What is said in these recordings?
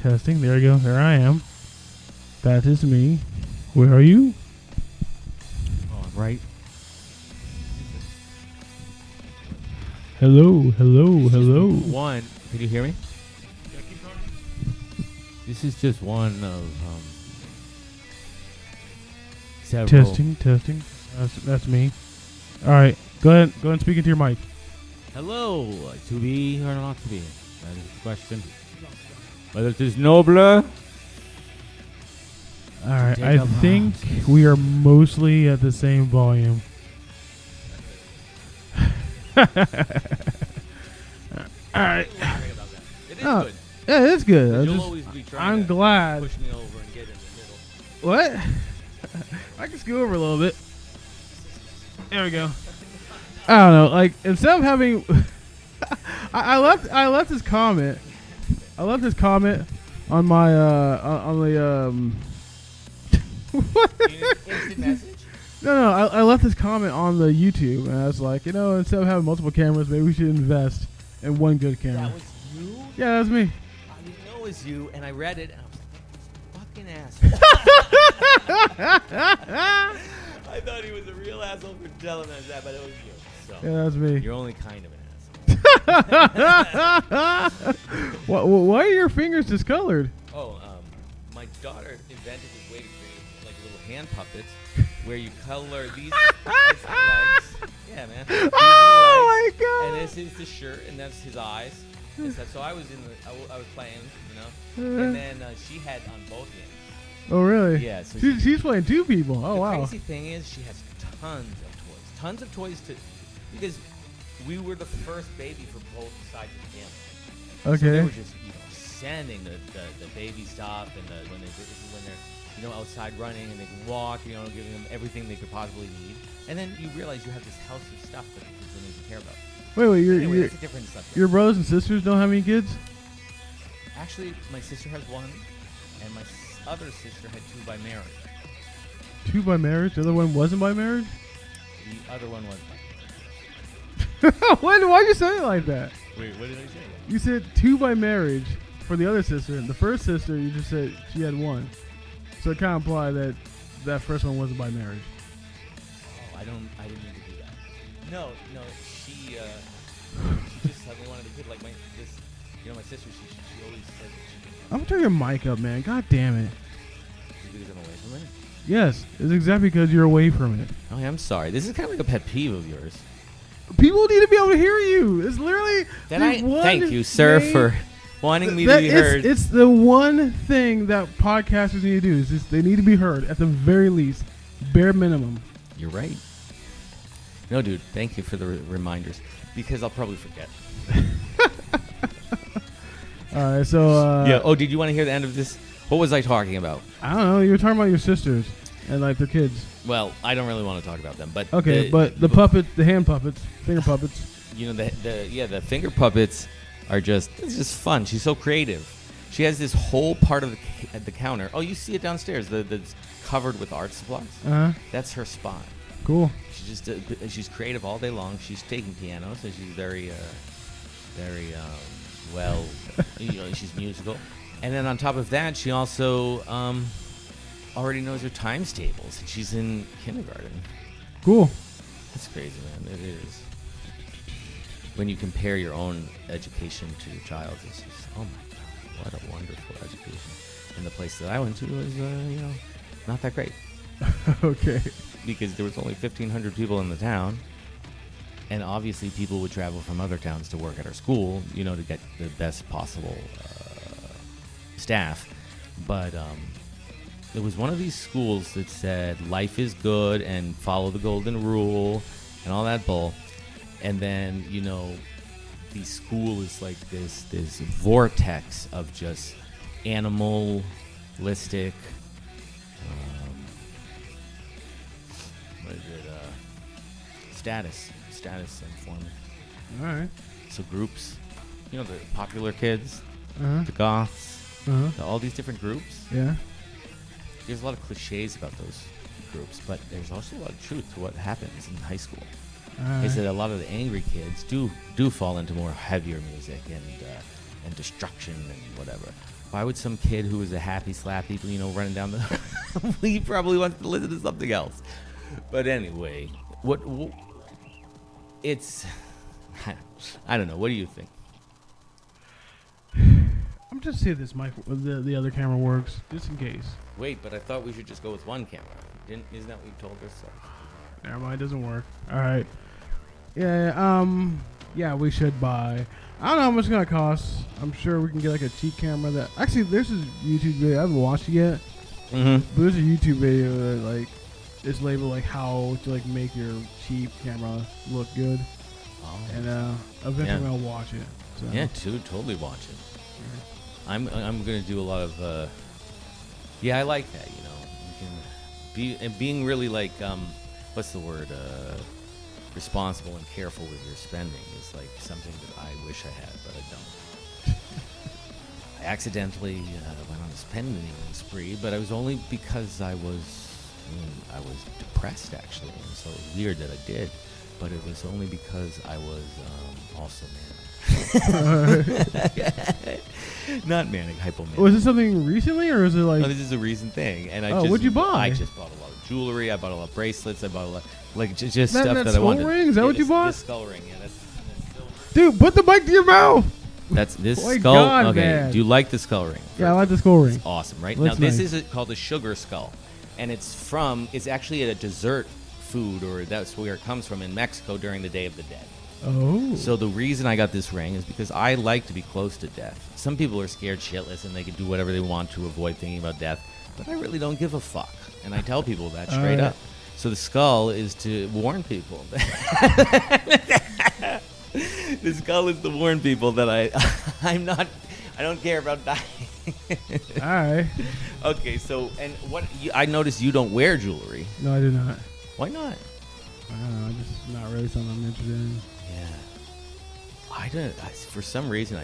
Testing. There you go. There I am. That is me. Where are you? Oh, I'm right. Hello, hello, hello. One. Can you hear me? This is just one of several. Testing. That's me. All right. Go ahead and speak into your mic. Hello, to be or not to be? That is the question. Whether it is nobler. All right. Take I up think arms. we are mostly at the same volume. All right. It is Oh, good. Yeah, it's good. You'll always be trying I'm to glad. push me over and get in the middle. What? I can scoot over a little bit. There we go. I don't know. Like instead of having, I left this comment. I left this comment on my on the what? Instant message? No. I left this comment on the YouTube, and I was like, instead of having multiple cameras, maybe we should invest in one good camera. That was you? Yeah, that's me. I didn't know it was you, and I read it, and I was like, fucking asshole. I thought he was a real asshole for telling us that, but it was you. So Yeah, that's me. you're only kind of an asshole. Why are your fingers discolored? Oh, my daughter invented this way to create like little hand puppets where you color these as the legs. Yeah, man. These are the Oh legs, my god! And this is the shirt, and that's his eyes. And stuff. So I was I was playing, and then she had on both ends. Oh really? Yeah, so She's playing two people. Oh the wow. crazy thing is, she has tons of toys because we were the first baby for both sides of the family. So they Okay. were just sending the baby stuff and when they're outside running and they can walk, giving them everything they could possibly need. And then you realize you have this house of stuff that the kids don't even care about. Wait. Anyway, that's a different subject. Your brothers and sisters don't have any kids? Actually, my sister has one, and my other sister had two by marriage. Two by marriage. The other one wasn't by marriage. The other one was by marriage. Why'd you say it like that? Wait, what did I say? You said two by marriage for the other sister. The first sister, you just said she had one. So it kind of implied that first one wasn't by marriage. Oh, I didn't mean to do that. No, she just hasn't wanted a kid like my sister. She always said I'm gonna turn your mic up, man. God damn it. because I'm away from it. Yes, it's exactly because you're away from it. Oh, yeah, I'm sorry. This is kind of like a pet peeve of yours. People need to be able to hear you. It's literally. Thank you, sir, for wanting me to be heard. It's the one thing that podcasters need to do. Is just they need to be heard at the very least, bare minimum. You're right. No, dude, thank you for the reminders because I'll probably forget. All right, so Yeah. Oh, did you want to hear the end of this? What was I talking about? I don't know. You were talking about your sisters and like their kids. Well, I don't really want to talk about them, but Okay, but the puppet, the hand puppets, finger puppets. the finger puppets are it's just fun. She's so creative. She has this whole part of the counter. Oh, you see it downstairs. That's covered with art supplies. That's her spot. Cool. She's creative all day long. She's taking piano, so she's very well. She's musical. And then on top of that, she also already knows her times tables. She's in kindergarten. Cool. That's crazy, man. It is. When you compare your own education to your child's, it's just, oh my God, what a wonderful education. And the place that I went to was, not that great. Okay. Because there was only 1,500 people in the town. And obviously people would travel from other towns to work at our school, to get the best possible staff. But it was one of these schools that said life is good and follow the golden rule and all that bull. And then, the school is like this vortex of just animalistic, status informing. All right. So groups, the popular kids, Uh-huh. the goths, Uh-huh. all these different groups. Yeah. There's a lot of cliches about those groups, but there's also a lot of truth to what happens in high school. Is that a lot of the angry kids do fall into more heavier music and destruction and whatever. Why would some kid who was a happy slappy, running down the he probably wants to listen to something else. But anyway, it's I don't know. What do you think? I'm just see if this mic, the other camera works, just in case. Wait, but I thought we should just go with one camera. Isn't that what you told us? Never mind, it doesn't work. All right. Yeah, we should buy. I don't know how much it's gonna cost. I'm sure we can get like a cheap camera that. Actually, there's this YouTube video. I haven't watched it yet. Mm-hmm. But there's a YouTube video that like is labeled like how to like make your cheap camera look good. Oh. And eventually I'll watch it. So. Yeah, dude, totally watch it. Yeah. I'm gonna do a lot of. Yeah, I like that. You can being really like what's the word? Responsible and careful with your spending is like something that I wish I had, but I don't. I accidentally went on a spending spree, but it was only because I was depressed actually, and so it was weird that I did. But it was only because I was also manic. Not manic, hypomanic. Was this something recently, or is it like? No, this is a recent thing, and what'd you buy? I just bought a lot of jewelry. I bought a lot of bracelets. I bought a lot, like just stuff that that I wanted. skull ring? Is that what you bought? This skull ring, yeah. That's Dude, put the mic to your mouth. That's this Oh my skull. God, okay, man. do you like the skull ring? Yeah, I like the skull ring. It's awesome, right? Looks Now this nice. is called a sugar skull, and it's actually a dessert food, or that's where it comes from in Mexico during the Day of the Dead. Oh. So the reason I got this ring is because I like to be close to death. Some people are scared shitless and they can do whatever they want to avoid thinking about death, but I really don't give a fuck, and I tell people that straight up. So the skull is to warn people. The skull is to warn people that I don't care about dying. All right. Okay, so and I noticed you don't wear jewelry. No, I do not. Why not? I don't know. Just not really something I'm interested in. Yeah. I didn't. For some reason,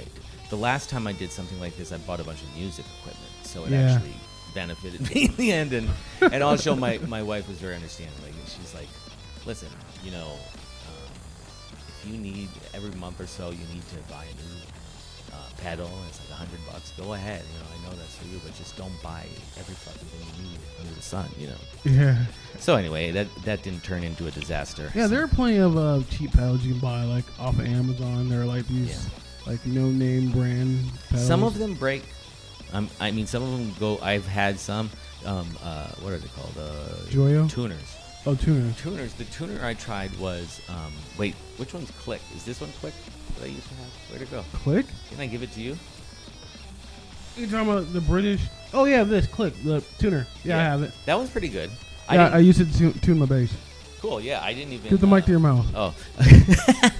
the last time I did something like this, I bought a bunch of music equipment, so it actually benefited me in the end. And also, my wife was very understanding. Like, she's like, listen, if you need every month or so, you need to buy a new pedal, and it's like $100. Go ahead. I know that's for you, but just don't buy every fucking thing you need under the sun. Yeah. So anyway, that didn't turn into a disaster. Yeah, there are plenty of cheap pedals you can buy, like off of Amazon. There are like these, like name brand pedals. Some of them break. I mean, some of them go. I've had some. What are they called? Joyo? Tuners. Oh, tuners. Tuners. The tuner I tried was. Wait, which one's Click? Is this one Click that I used to have? Where'd it go? Click? Can I give it to you? You're talking about the British? Oh yeah, this Click, the tuner. Yeah, I have it. That one's pretty good. Yeah, I used it to tune my bass. Cool. Yeah, I didn't even. Get the mic to your mouth. Oh,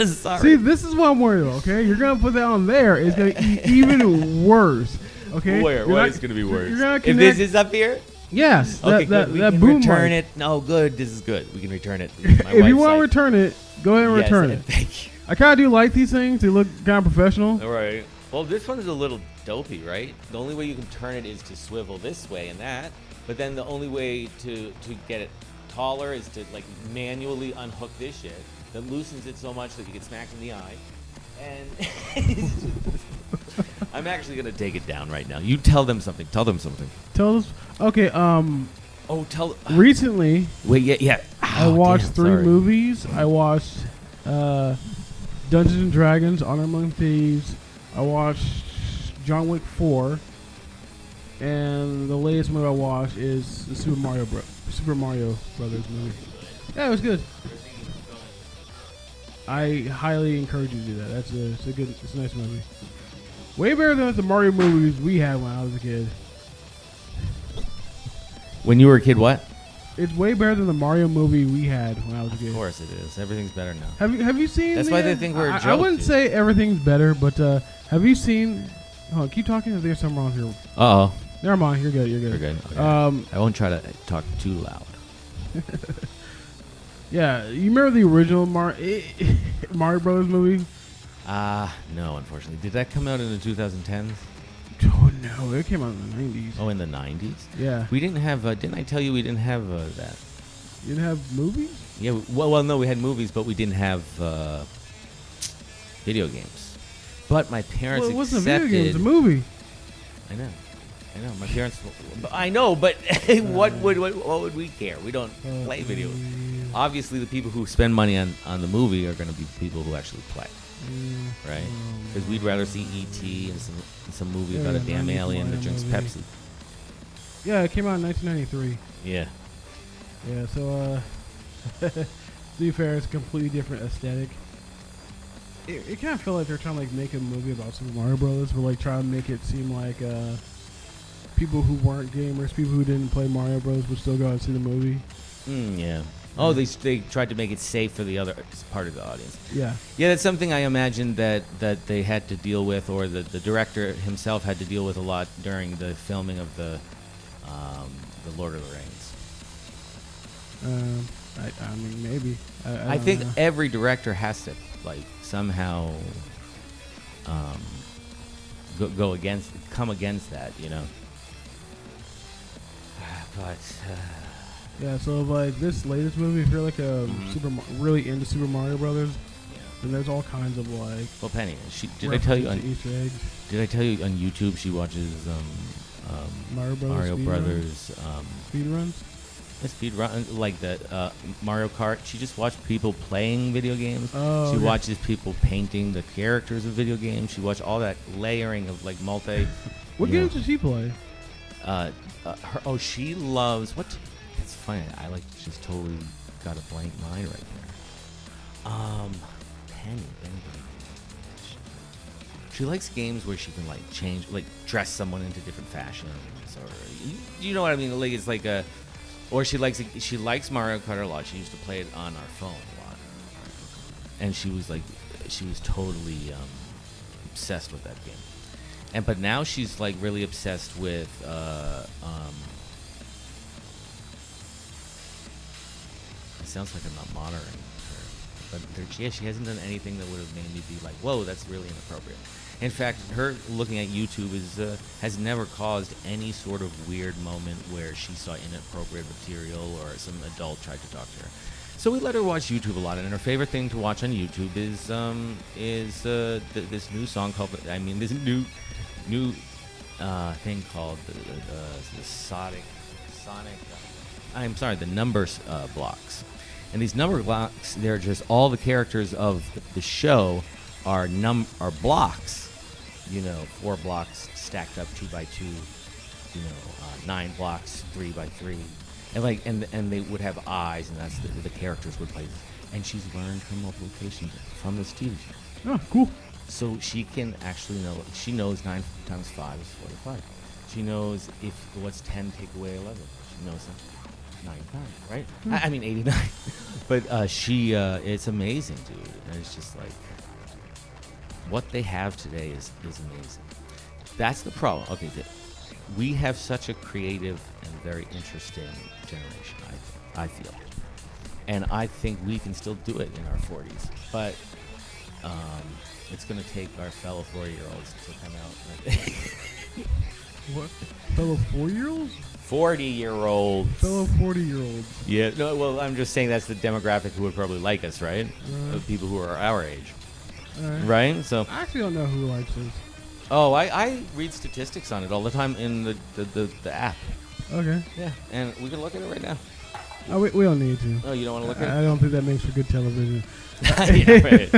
sorry. See, this is what I'm worried about. Okay, you're gonna put that on there. It's gonna be even worse. Okay. Where? Why is it gonna be worse? You're gonna if connect, this is up here. Yes. Okay, good. We can boom return mic. it. No, good. This is good. We can return it. If you want to return it, go ahead and yes, return it. Thank you. I kind of do like these things. They look kind of professional. All right. Well, this one is a little dopey, right? The only way you can turn it is to swivel this way and that. But then the only way to get it taller is to like manually unhook this shit that loosens it so much that you get smacked in the eye. And I'm actually gonna take it down right now. You tell them something. Tell them something. Tell us. Okay. Oh, tell. Recently, Wait. Yeah. I watched three movies. I watched Dungeons and Dragons: Honor Among Thieves. I watched John Wick 4, and the latest movie I watched is the Super Mario Brothers movie. Yeah, it was good. I highly encourage you to do that. It's a nice movie. Way better than the Mario movies we had when I was a kid. When you were a kid, what? It's way better than the Mario movie we had when I was a kid. Of course it is. Everything's better now. Have you seen? That's why they think we're a joke. I wouldn't say everything's better, but have you seen? Hold on, keep talking. If there's something wrong here. Uh-oh. Never mind. You're good. You're good. You're good. Okay. I won't try to talk too loud. Yeah, you remember the original Mario Brothers movie? No, unfortunately. Did that come out in the 2010s? Oh no, it came out in the 90s. Oh, in the 90s? Yeah. We didn't have. Didn't I tell you we didn't have that? You didn't have movies? Yeah. Well, no, we had movies, but we didn't have video games. But my parents Well, it wasn't accepted. a video game. It was a movie. I know. My parents. I know, but what would we care? We don't play video. Obviously, the people who spend money on the movie are going to be people who actually play, right? Because we'd rather see E.T. and some movie about a damn alien that drinks Pepsi. Yeah, it came out in 1993. Yeah. Yeah, so to be fair, it's a completely different aesthetic. It kind of felt like they're trying to like make a movie about Super Mario Brothers, but like trying to make it seem like people who weren't gamers, people who didn't play Mario Bros. Would still go and see the movie. Yeah. Oh, they tried to make it safe for the other part of the audience. Yeah. Yeah, that's something I imagine that they had to deal with, or the director himself had to deal with a lot during the filming of the Lord of the Rings. I mean, maybe. I think every director has to like somehow come against that, you know. But yeah, so like this latest movie, if you're like a really into Super Mario Brothers, then there's all kinds of like. Well, Penny, did I tell you on Easter eggs? Did I tell you on YouTube she watches Mario Brothers speedruns? Speed run, like the Mario Kart. She just watched people playing video games. Oh, she watches people painting the characters of video games. She watched all that layering of like multi. What games does she play? She loves what? It's funny. I like just totally got a blank mind right there. Penny. She likes games where she can like change, like dress someone into different fashions, or you know what I mean? Like it's like a. Or she likes Mario Kart a lot. She used to play it on our phone a lot, and she was totally obsessed with that game. But now she's like really obsessed with it sounds like I'm not monitoring her, but she hasn't done anything that would have made me be like, whoa, that's really inappropriate. In fact, her looking at YouTube has never caused any sort of weird moment where she saw inappropriate material or some adult tried to talk to her. So we let her watch YouTube a lot, and her favorite thing to watch on YouTube is this new song called this new thing called the Sonic. I'm sorry, the numbers blocks. And these number blocks, they're just all the characters of the show are blocks. 4 blocks stacked up 2 by 2, 9 blocks 3 by 3, and they would have eyes, and that's the characters would play. And she's learned her multiplication from this TV show. Oh, cool. So she can actually know. She knows 9 times 5 is 45. She knows what's 10 take away 11. She knows that 9 times, right? I mean 89. But it's amazing, dude. And it's just like. What they have today is amazing. That's the problem. Okay, we have such a creative and very interesting generation, I feel. And I think we can still do it in our 40s. But it's going to take our fellow 40-year-olds to come out. What? Fellow 4-year-olds? 40-year-olds. Fellow 40-years. Yeah. No, well, I'm just saying that's the demographic who would probably like us, right? The people who are our age. Right? So I actually don't know who likes this. Oh, I read statistics on it all the time in the app. Okay. Yeah, and we can look at it right now. Oh, we don't need to. Oh, you don't want to look at it? I don't think that makes for good television. Yeah, right.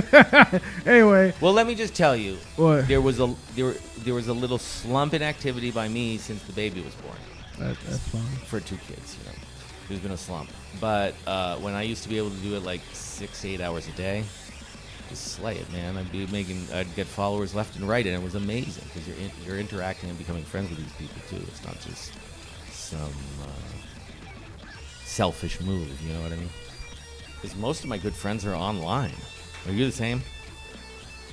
Anyway. Well, let me just tell you. What? There was a little slump in activity by me since the baby was born. That's fine. For 2 kids, there's been a slump. But when I used to be able to do it like 6 to 8 hours a day. Slay it, man. I'd get followers left and right, and it was amazing because you're interacting and becoming friends with these people too. It's not just some selfish move, you know what I mean? Because most of my good friends are online. Are you the same?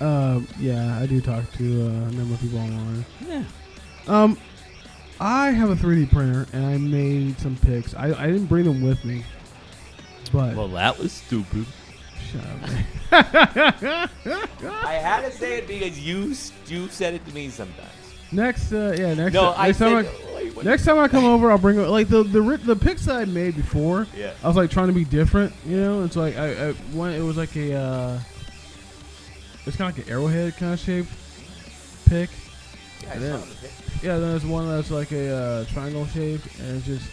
Yeah, I do talk to a number of people online. Yeah. I have a 3D printer, and I made some pics. I didn't bring them with me, but well, that was stupid. Shut up, man. I had to say it because you said it to me sometimes. Next time I come over, I'll bring like the pics that I made before. Yeah. I was like trying to be different, It's like it was like a it's kind of like an arrowhead kind of shaped pic. Yeah, I saw the pic. Yeah, then there's one that's like a triangle shape, and it's just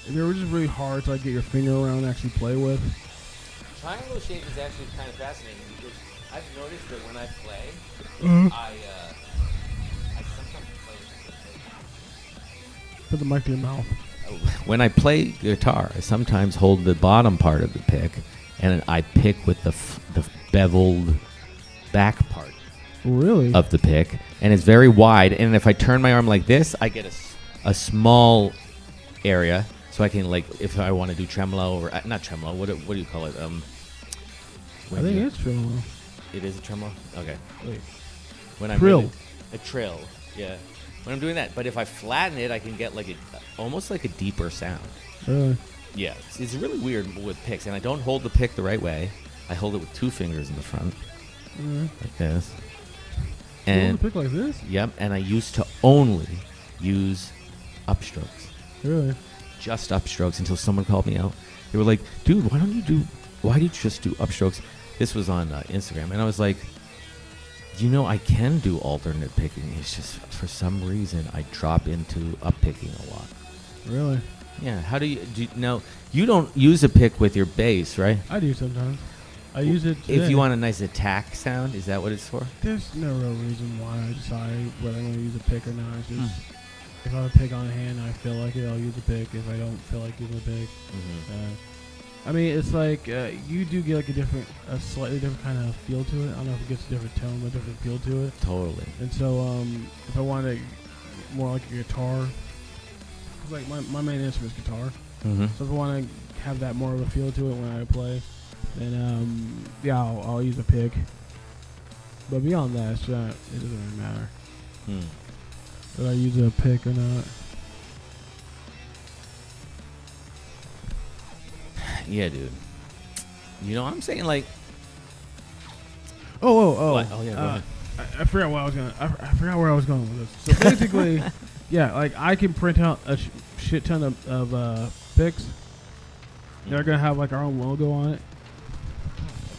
they're just really hard to like get your finger around and actually play with. Triangle shape is actually kind of fascinating because I've noticed that when I play, I sometimes play with Put the mic to your mouth. when I play guitar, I sometimes hold the bottom part of the pick, and I pick with the beveled back part Really? of the pick, and it's very wide. And if I turn my arm like this, I get a small area, so I can, like, if I want to do tremolo or not tremolo, what do you call it? I think it's tremolo. It is a tremolo. Okay. Wait. When I'm Trill. really- a trill. Yeah. When I'm doing that, but if I flatten it, I can get like almost like a deeper sound. Really? Yeah, it's really weird with picks, and I don't hold the pick the right way. I hold it with 2 fingers in the front, like this. You And hold the pick like this? yep, and I used to only use upstrokes, Really? just upstrokes, until someone called me out. They were like, "Dude, why do you just do upstrokes?" This was on Instagram, and I was like, I can do alternate picking. It's just for some reason I drop into up picking a lot. Really? Yeah. How do you now? You don't use a pick with your bass, right? I do sometimes. I use it If today. you want a nice attack sound, is that what it's for? There's no real reason why I decide whether I'm going to use a pick or not. It's just if I have a pick on hand and I feel like it, I'll use a pick. If I don't feel like using a pick, I mean, it's like you do get like a slightly different kind of feel to it. I don't know if it gets a different tone, but a different feel to it. Totally. And so, if I wanted more like a guitar, 'cause like my main instrument is guitar. Mm-hmm. So if I want to have that more of a feel to it when I play, then I'll use a pick. But beyond that, it doesn't really matter whether I use a pick or not. Yeah, dude. I'm saying, like. Oh. What? Oh yeah. Go ahead. I forgot what I was gonna. I forgot where I was going with this. So basically, yeah, like I can print out a shit ton of picks. They're gonna have like our own logo on it.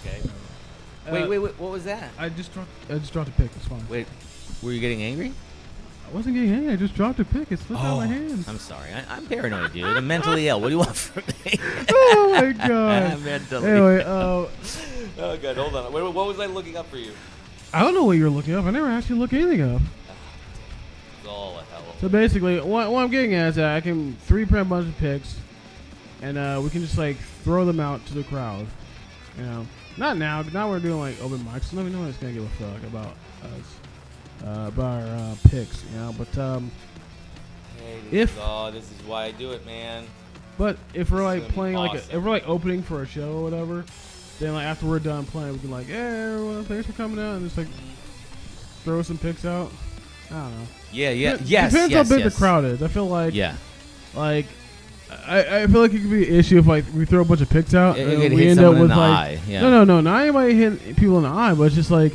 Okay. Wait. What was that? I just dropped a pick. It's fine. Wait. Were you getting angry? I wasn't getting angry. I just dropped a pick. It slipped out of my hands. I'm sorry. I'm paranoid, dude. I'm mentally ill. What do you want from me? Oh my god. I'm mentally. Anyway, oh god. Hold on. What was I looking up for you? I don't know what you're looking up. I never actually look anything up. It's all a hell. So basically, what I'm getting at is that I can 3D print a bunch of picks, and we can just like throw them out to the crowd. Not now. Now we're doing like open mics. So nobody knows gonna give a fuck about us, about our picks. But Hey, this is why I do it, man. but if we're This is like gonna be playing awesome. if we're like opening for a show or whatever, then like after we're done playing, we can like, hey everyone, thanks for coming out, and just like throw some picks out. I don't know. Yeah. It Yes. depends yes, how big yes. the crowd is. I feel like Yeah. like I feel like it could be an issue if like we throw a bunch of picks out It and could we hit end up someone in with the like eye. Yeah. no, not anybody hitting people in the eye, but it's just like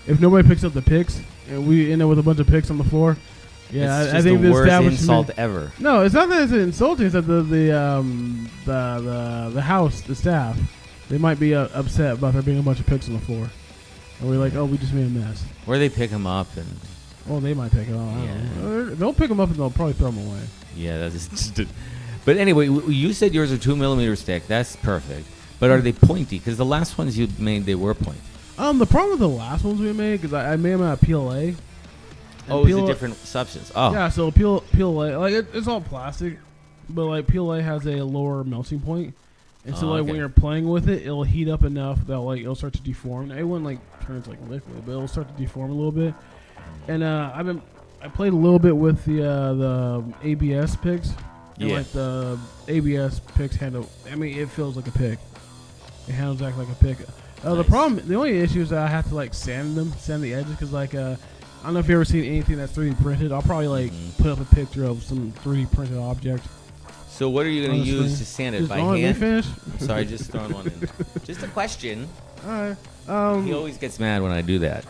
if nobody picks up the picks and we end up with a bunch of picks on the floor. Yeah, It's I just think the the worst establishment. insult ever. No, it's not that it's insulting. It's that the house, the staff, they might be upset about there being a bunch of picks on the floor, and we're like, oh, we just made a mess. Where they pick them up and. Well, they might pick it up. I don't Yeah. know. They'll pick them up and they'll probably throw them away. Yeah, that's just. But anyway, you said yours are 2mm thick. That's perfect. But are they pointy? Because the last ones you made, they were pointy. The problem with the last ones we made, because I made them out of PLA. And Oh, it's a PLA different substance. Oh. Yeah, so PLA, like it's all plastic, but like PLA has a lower melting point, and so Oh, like okay. when you're playing with it, it'll heat up enough that like it'll start to deform. It wouldn't like turn into like liquid, but it'll start to deform a little bit. And I played a little bit with the ABS picks. And Yeah. like the ABS picks handle, I mean, it feels like a pick. It handles exactly like a pick. The Nice. problem, the only issue is that I have to like sand the edges, because like I don't know if you've ever seen anything that's 3D printed. I'll probably like put up a picture of some 3D printed object. So what are you going to Honestly, use to sand it Just by let me hand? finish. Sorry, just throwing one in. Just a question. Alright. He always gets mad when I do that.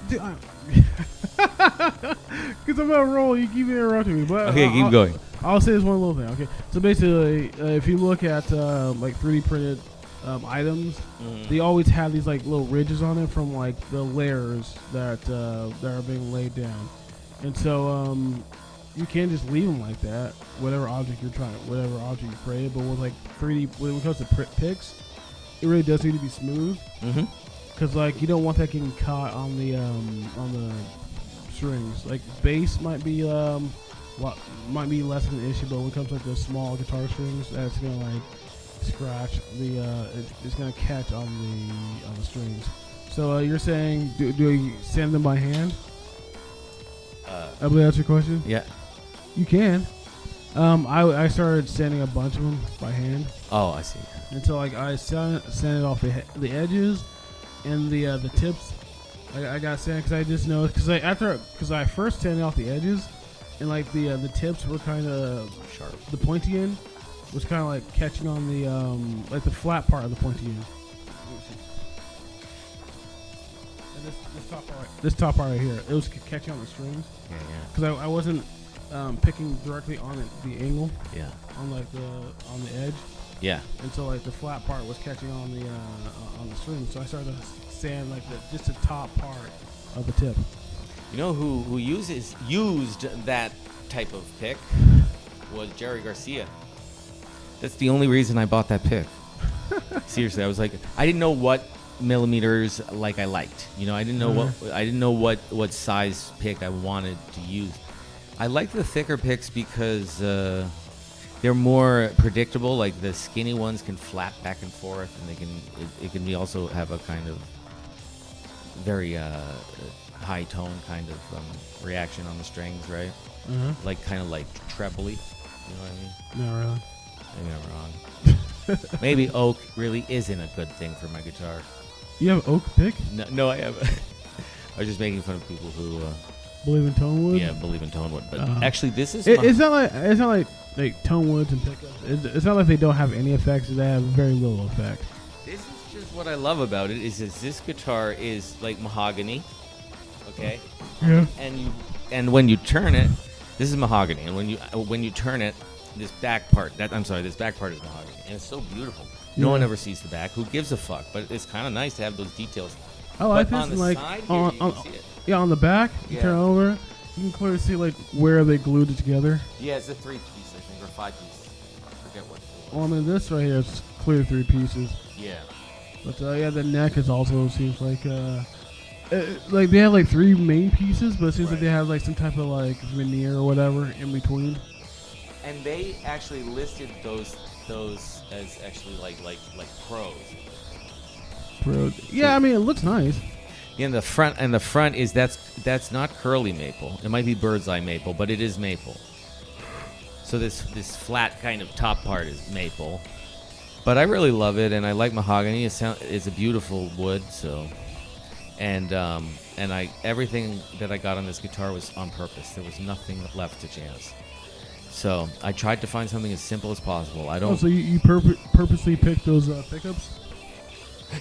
Because I'm on a roll, you keep interrupting me. But Okay, keep going. I'll say this one little thing. Okay, so basically, if you look at like 3D printed items, they always have these like little ridges on it from like the layers that are being laid down, and so you can just leave them like that. Whatever object you're trying, whatever object you created. But with like 3D, when it comes to picks, it really does need to be smooth. Mm-hmm. Cause like you don't want that getting caught on the strings. Like bass might be might be less of an issue, but when it comes to like the small guitar strings, that's gonna like scratch the it's gonna catch on the strings. So you're saying do you sand them by hand? I believe that's your question. Yeah. You can. I started sanding a bunch of them by hand. Oh, I see. And so like I sanded off the edges and the tips. I got sanded because I just noticed because I first sanded off the edges and like the tips were kind of Sharp. The pointy end was kind of like catching on the like the flat part of the pointy end. And this top part right here, it was catching on the strings. Yeah. Because I wasn't picking directly on the angle. Yeah. On like on the edge. Yeah. And so like the flat part was catching on the string, so I started to sand like just the top part of the tip. You know who used that type of pick was Jerry Garcia. That's the only reason I bought that pick. Seriously, I was like, I didn't know what millimeters like I liked. You know, I didn't know what size pick I wanted to use. I like the thicker picks because they're more predictable. Like the skinny ones can flap back and forth, and it can be also have a kind of very high tone kind of reaction on the strings, right? Like kind of like trebly. You know what I mean? No, really. Maybe I'm wrong. Maybe oak really isn't a good thing for my guitar. You have oak pick? No, I have. I was just making fun of people who believe in tone wood. Yeah, believe in tone wood. But actually, this is. It's not like tone woods and pickups. It's not like they don't have any effects. They have very little effect. This is just what I love about it. Is this guitar is like mahogany. Okay. Yeah. And when you turn it, this is mahogany, and when you turn it, this back part is mahogany, and it's so beautiful. No one ever sees the back. Who gives a fuck? But it's kind of nice to have those details. I like this. On the like side here, you can see it. Yeah, on the back, you turn over, you can clearly see like where they glued it together. Yeah, it's a 3-piece, I think, or 5 pieces. I forget what. Well, I mean, this right here is clear 3 pieces. Yeah. But yeah, the neck is also seems like like they have like 3 main pieces, but it seems like they have like some type of like veneer or whatever in between. And they actually listed those as actually like pros. Yeah, I mean it looks nice. In the front is that's not curly maple. It might be bird's eye maple, but it is maple. So this flat kind of top part is maple. But I really love it, and I like mahogany. It's a beautiful wood. So, and everything that I got on this guitar was on purpose. There was nothing left to chance. So I tried to find something as simple as possible. I don't. Oh, so you purposely picked those pickups?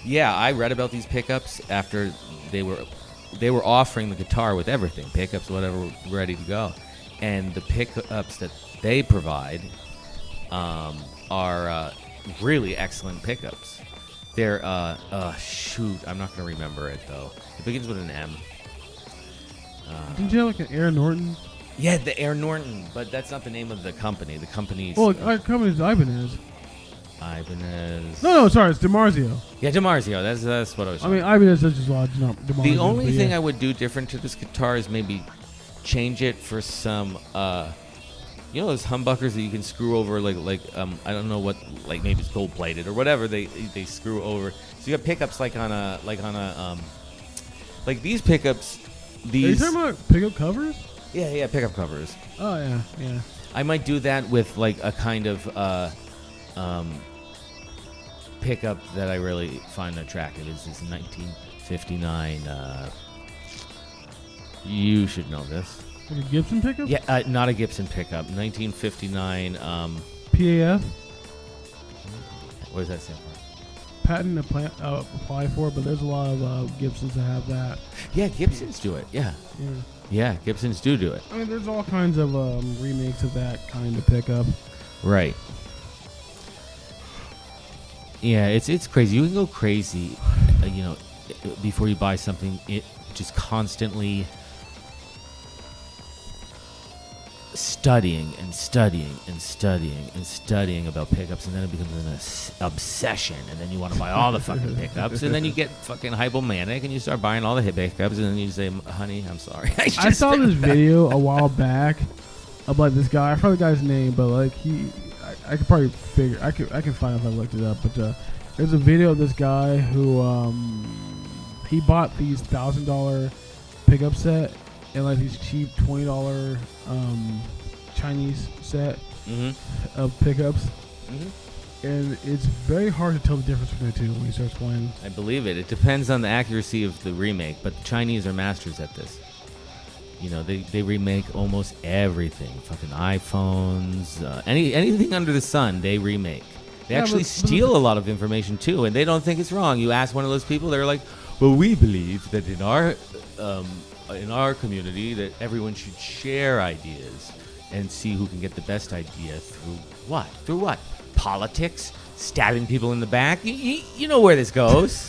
Yeah, I read about these pickups after they were offering the guitar with everything, pickups, whatever, ready to go, and the pickups that they provide are really excellent pickups. They're shoot, I'm not gonna remember it though. It begins with an M. Didn't you have like an Air Norton? Yeah, the Air Norton, but that's not the name of the company. The company's our company's Ibanez. Ibanez. No, sorry, it's DiMarzio. Yeah, DiMarzio. That's what I was. I mean, Ibanez is just a lot. DiMarzio. The only thing I would do different to this guitar is maybe change it for some, those humbuckers that you can screw over, like I don't know what, like maybe it's gold plated or whatever they screw over. So you got pickups like these pickups. These. Are you talking about pickup covers? Yeah, pickup covers. Oh yeah. I might do that with like a kind of pickup that I really find attractive. Is this 1959? You should know this. Like a Gibson pickup? Yeah, not a Gibson pickup. 1959. PAF. What does that stand for? Patent apply for, but there's a lot of Gibsons that have that. Yeah, Gibsons do it. Yeah, Gibsons do it. I mean, there's all kinds of remakes of that kind of pickup. Right. Yeah, it's crazy. You can go crazy, before you buy something. It just constantly studying and studying and studying and studying about pickups, and then it becomes an obsession, and then you want to buy all the fucking pickups, and then you get fucking hypomanic, and you start buying all the hit pickups, and then you say, honey, I'm sorry. I saw this video a while back of like this guy. I forgot the guy's name, but like I could probably figure. I can find it if I looked it up. But there's a video of this guy who he bought these $1,000 pickup set and like these cheap $20 Chinese set of pickups. And it's very hard to tell the difference between the two when you start playing. I believe it. It depends on the accuracy of the remake, but the Chinese are masters at this. You know, they remake almost everything. Fucking iPhones, anything under the sun, they remake. They actually steal a lot of information too, and they don't think it's wrong. You ask one of those people, they're like, "Well, we believe that in our community that everyone should share ideas and see who can get the best idea through what? Through what? Politics? Stabbing people in the back? You know where this goes."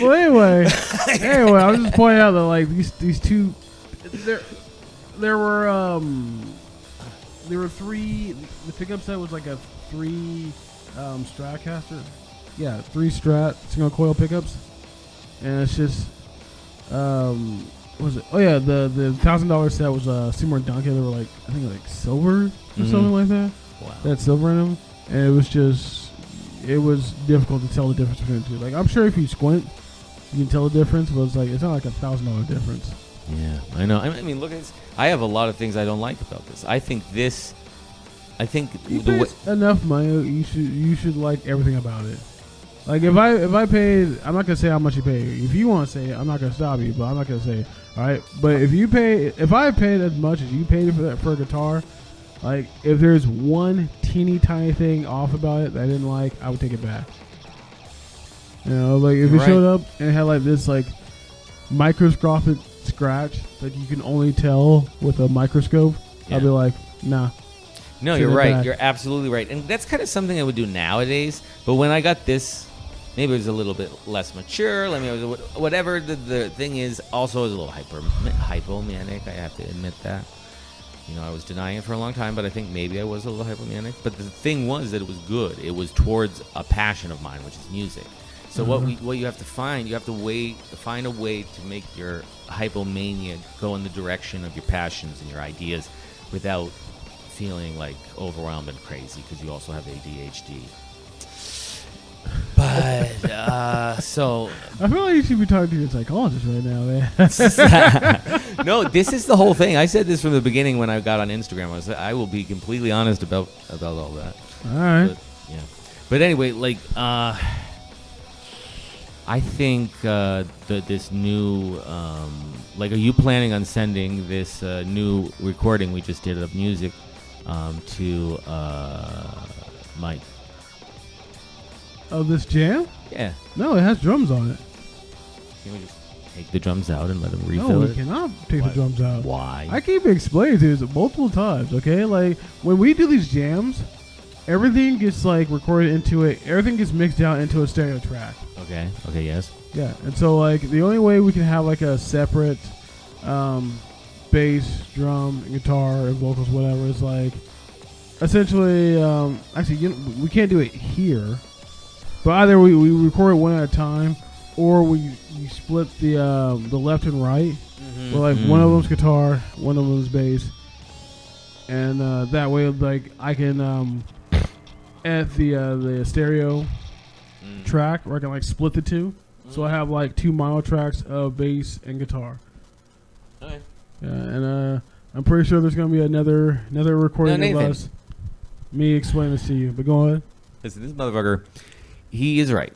Well, anyway, I was just pointing out that like these two, there were three. The pickup set was like a 3 Stratocaster, 3 Strat single coil pickups, and it's just what was it? Oh yeah, the $1,000 set was Seymour Duncan. They were like, I think like silver or something like that. Wow. They had silver in them, and it was difficult to tell the difference between the two. Like I'm sure if you squint, you can tell the difference, but it's not like $1,000 difference. Yeah, I know. I mean, look at this. I have a lot of things I don't like about this. I think enough money, you should like everything about it. Like if I paid, I'm not gonna say how much you pay. If you want to say it, I'm not gonna stop you, but I'm not gonna say it. All right, but if I paid as much as you paid for a guitar, like if there's one teeny tiny thing off about it that I didn't like, I would take it back. You know, like if it showed up and it had like this like microscopic scratch that you can only tell with a microscope, I'd be like, nah. No, you're right. Back. You're absolutely right. And that's kind of something I would do nowadays. But when I got this, maybe it was a little bit less mature. Whatever the thing is, also I was a little hypomanic. I have to admit that. You know, I was denying it for a long time, but I think maybe I was a little hypomanic. But the thing was that it was good. It was towards a passion of mine, which is music. So what you have to find, find a way to make your hypomania go in the direction of your passions and your ideas without feeling like overwhelmed and crazy because you also have ADHD. But so I feel like you should be talking to your psychologist right now, man. No, this is the whole thing. I said this from the beginning when I got on Instagram. I will be completely honest about all that. All right. But, yeah. But anyway, like I think this new like, are you planning on sending this new recording we just did of music to Mike? Oh, this jam? Yeah. No, it has drums on it. Can we just take the drums out and let him refill it? No, we cannot take the drums out. Why? I keep explaining this multiple times, okay? Like, when we do these jams, everything gets, like, recorded into it. Everything gets mixed down into a stereo track. Okay, yes. Yeah, and so, like, the only way we can have, like, a separate bass, drum, guitar, and vocals, whatever, is, like, essentially, actually, we can't do it here. But either we record it one at a time, or we split the left and right. Where like one of them's guitar, one of them's bass, and that way, like I can at the stereo track, where I can like split the two. So I have like 2 mono tracks of bass and guitar. Okay. Yeah, and I'm pretty sure there's gonna be another recording of us. Me explain this to you, but go on. Listen, this motherfucker. He is right.